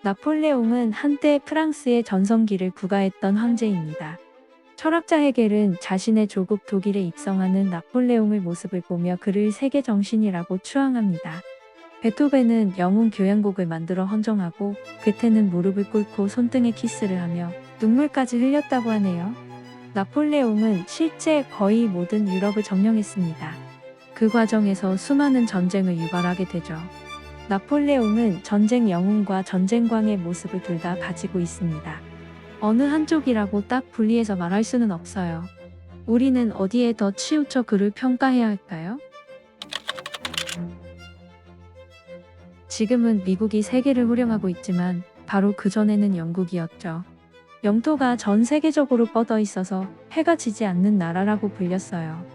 나폴레옹은 한때 프랑스의 전성기를 구가했던 황제입니다. 철학자 헤겔은 자신의 조국 독일에 입성하는 나폴레옹의 모습을 보며 그를 세계 정신이라고 추앙합니다. 베토벤은 영웅 교향곡을 만들어 헌정하고 괴테는 무릎을 꿇고 손등에 키스를 하며 눈물까지 흘렸다고 하네요. 나폴레옹은 실제 거의 모든 유럽을 점령했습니다. 그 과정에서 수많은 전쟁을 유발하게 되죠. 나폴레옹은 전쟁 영웅과 전쟁광의 모습을 둘 다 가지고 있습니다. 어느 한쪽이라고 딱 분리해서 말할 수는 없어요. 우리는 어디에 더 치우쳐 그를 평가해야 할까요? 지금은 미국이 세계를 호령하고 있지만 바로 그전에는 영국이었죠. 영토가 전 세계적으로 뻗어 있어서 해가 지지 않는 나라라고 불렸어요.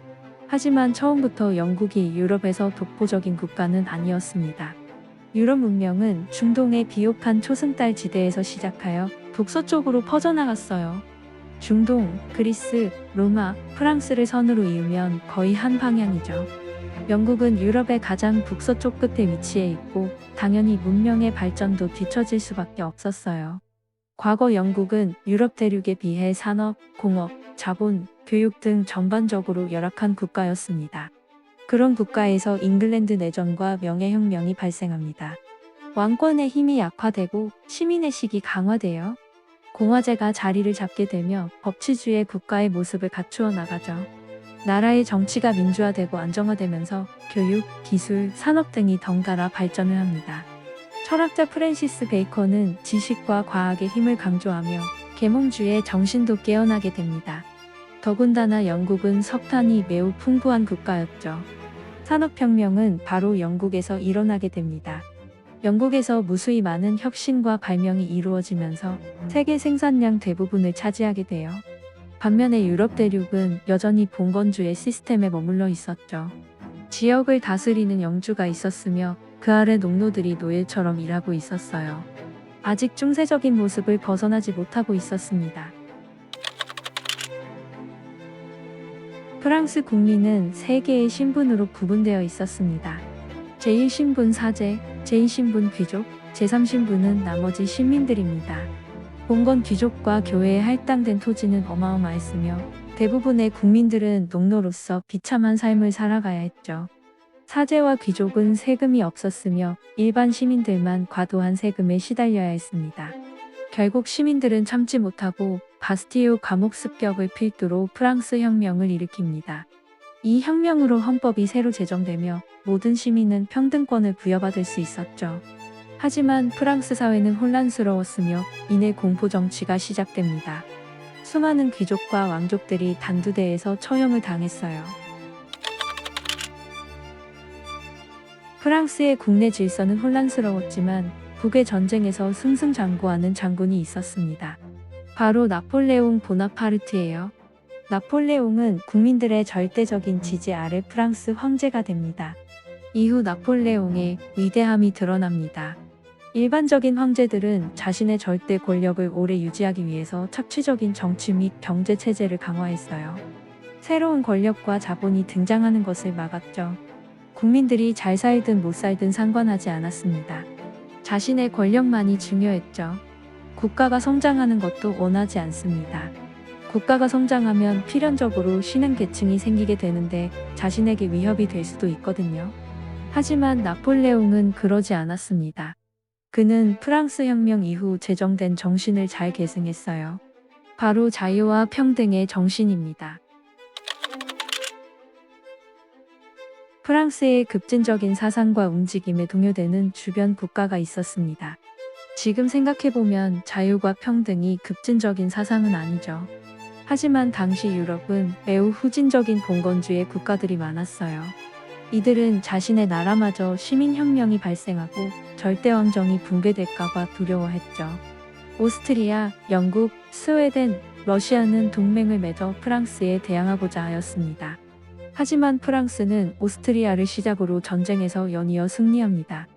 하지만 처음부터 영국이 유럽에서 독보적인 국가는 아니었습니다. 유럽 문명은 중동의 비옥한 초승달 지대에서 시작하여 북서쪽으로 퍼져나갔어요. 중동, 그리스, 로마, 프랑스를 선으로 이으면 거의 한 방향이죠. 영국은 유럽의 가장 북서쪽 끝에 위치해 있고 당연히 문명의 발전도 뒤처질 수밖에 없었어요. 과거 영국은 유럽 대륙에 비해 산업, 공업, 자본, 교육 등 전반적으로 열악한 국가였습니다. 그런 국가에서 잉글랜드 내전과 명예혁명이 발생합니다. 왕권의 힘이 약화되고 시민의식이 강화되어 공화제가 자리를 잡게 되며 법치주의 국가의 모습을 갖추어 나가죠. 나라의 정치가 민주화되고 안정화되면서 교육, 기술, 산업 등이 덩달아 발전을 합니다. 철학자 프랜시스 베이컨은 지식과 과학의 힘을 강조하며 계몽주의의 정신도 깨어나게 됩니다. 더군다나 영국은 석탄이 매우 풍부한 국가였죠. 산업혁명은 바로 영국에서 일어나게 됩니다. 영국에서 무수히 많은 혁신과 발명이 이루어지면서 세계 생산량 대부분을 차지하게 돼요. 반면에 유럽 대륙은 여전히 봉건주의 시스템에 머물러 있었죠. 지역을 다스리는 영주가 있었으며 그 아래 농노들이 노예처럼 일하고 있었어요. 아직 중세적인 모습을 벗어나지 못하고 있었습니다. 프랑스 국민은 세 개의 신분으로 구분되어 있었습니다. 제1신분 사제, 제2신분 귀족, 제3신분은 나머지 시민들입니다. 봉건 귀족과 교회에 할당된 토지는 어마어마했으며 대부분의 국민들은 농노로서 비참한 삶을 살아가야 했죠. 사제와 귀족은 세금이 없었으며 일반 시민들만 과도한 세금에 시달려야 했습니다. 결국 시민들은 참지 못하고 바스티유 감옥 습격을 필두로 프랑스 혁명을 일으킵니다. 이 혁명으로 헌법이 새로 제정되며 모든 시민은 평등권을 부여받을 수 있었죠. 하지만 프랑스 사회는 혼란스러웠으며 이내 공포 정치가 시작됩니다. 수많은 귀족과 왕족들이 단두대에서 처형을 당했어요. 프랑스의 국내 질서는 혼란스러웠지만 북의 전쟁에서 승승장구하는 장군이 있었습니다. 바로 나폴레옹 보나파르트예요. 나폴레옹은 국민들의 절대적인 지지 아래 프랑스 황제가 됩니다. 이후 나폴레옹의 위대함이 드러납니다. 일반적인 황제들은 자신의 절대 권력을 오래 유지하기 위해서 착취적인 정치 및 경제 체제를 강화했어요. 새로운 권력과 자본이 등장하는 것을 막았죠. 국민들이 잘 살든 못 살든 상관하지 않았습니다. 자신의 권력만이 중요했죠. 국가가 성장하는 것도 원하지 않습니다. 국가가 성장하면 필연적으로 쉬는 계층이 생기게 되는데 자신에게 위협이 될 수도 있거든요. 하지만 나폴레옹은 그러지 않았습니다. 그는 프랑스 혁명 이후 제정된 정신을 잘 계승했어요. 바로 자유와 평등의 정신입니다. 프랑스의 급진적인 사상과 움직임에 동요되는 주변 국가가 있었습니다. 지금 생각해보면 자유와 평등이 급진적인 사상은 아니죠. 하지만 당시 유럽은 매우 후진적인 봉건주의 국가들이 많았어요. 이들은 자신의 나라마저 시민혁명이 발생하고 절대왕정이 붕괴될까봐 두려워했죠. 오스트리아, 영국, 스웨덴, 러시아는 동맹을 맺어 프랑스에 대항하고자 하였습니다. 하지만 프랑스는 오스트리아를 시작으로 전쟁에서 연이어 승리합니다.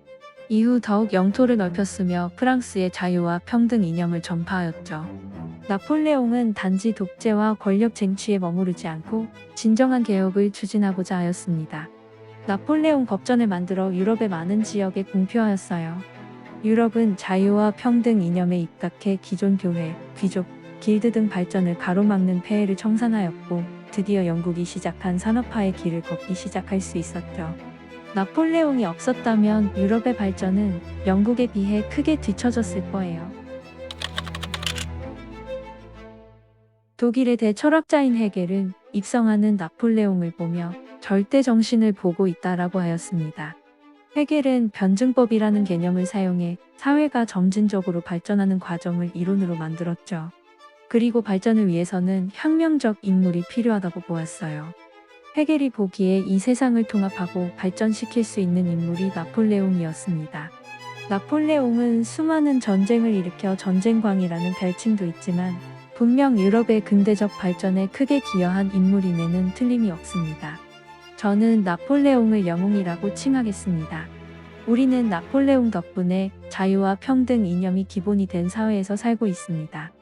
이후 더욱 영토를 넓혔으며 프랑스의 자유와 평등 이념을 전파하였죠. 나폴레옹은 단지 독재와 권력 쟁취에 머무르지 않고 진정한 개혁을 추진하고자 하였습니다. 나폴레옹 법전을 만들어 유럽의 많은 지역에 공표하였어요. 유럽은 자유와 평등 이념에 입각해 기존 교회, 귀족, 길드 등 발전을 가로막는 폐해를 청산하였고, 드디어 영국이 시작한 산업화의 길을 걷기 시작할 수 있었죠. 나폴레옹이 없었다면 유럽의 발전은 영국에 비해 크게 뒤처졌을 거예요. 독일의 대철학자인 헤겔은 입성하는 나폴레옹을 보며 절대 정신을 보고 있다라고 하였습니다. 헤겔은 변증법이라는 개념을 사용해 사회가 점진적으로 발전하는 과정을 이론으로 만들었죠. 그리고 발전을 위해서는 혁명적 인물이 필요하다고 보았어요. 헤겔이 보기에 이 세상을 통합하고 발전시킬 수 있는 인물이 나폴레옹이었습니다. 나폴레옹은 수많은 전쟁을 일으켜 전쟁광이라는 별칭도 있지만 분명 유럽의 근대적 발전에 크게 기여한 인물임에는 틀림이 없습니다. 저는 나폴레옹을 영웅이라고 칭하겠습니다. 우리는 나폴레옹 덕분에 자유와 평등 이념이 기본이 된 사회에서 살고 있습니다.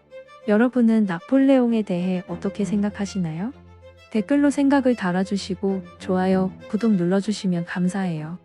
여러분은 나폴레옹에 대해 어떻게 생각하시나요? 댓글로 생각을 달아주시고 좋아요, 구독 눌러주시면 감사해요.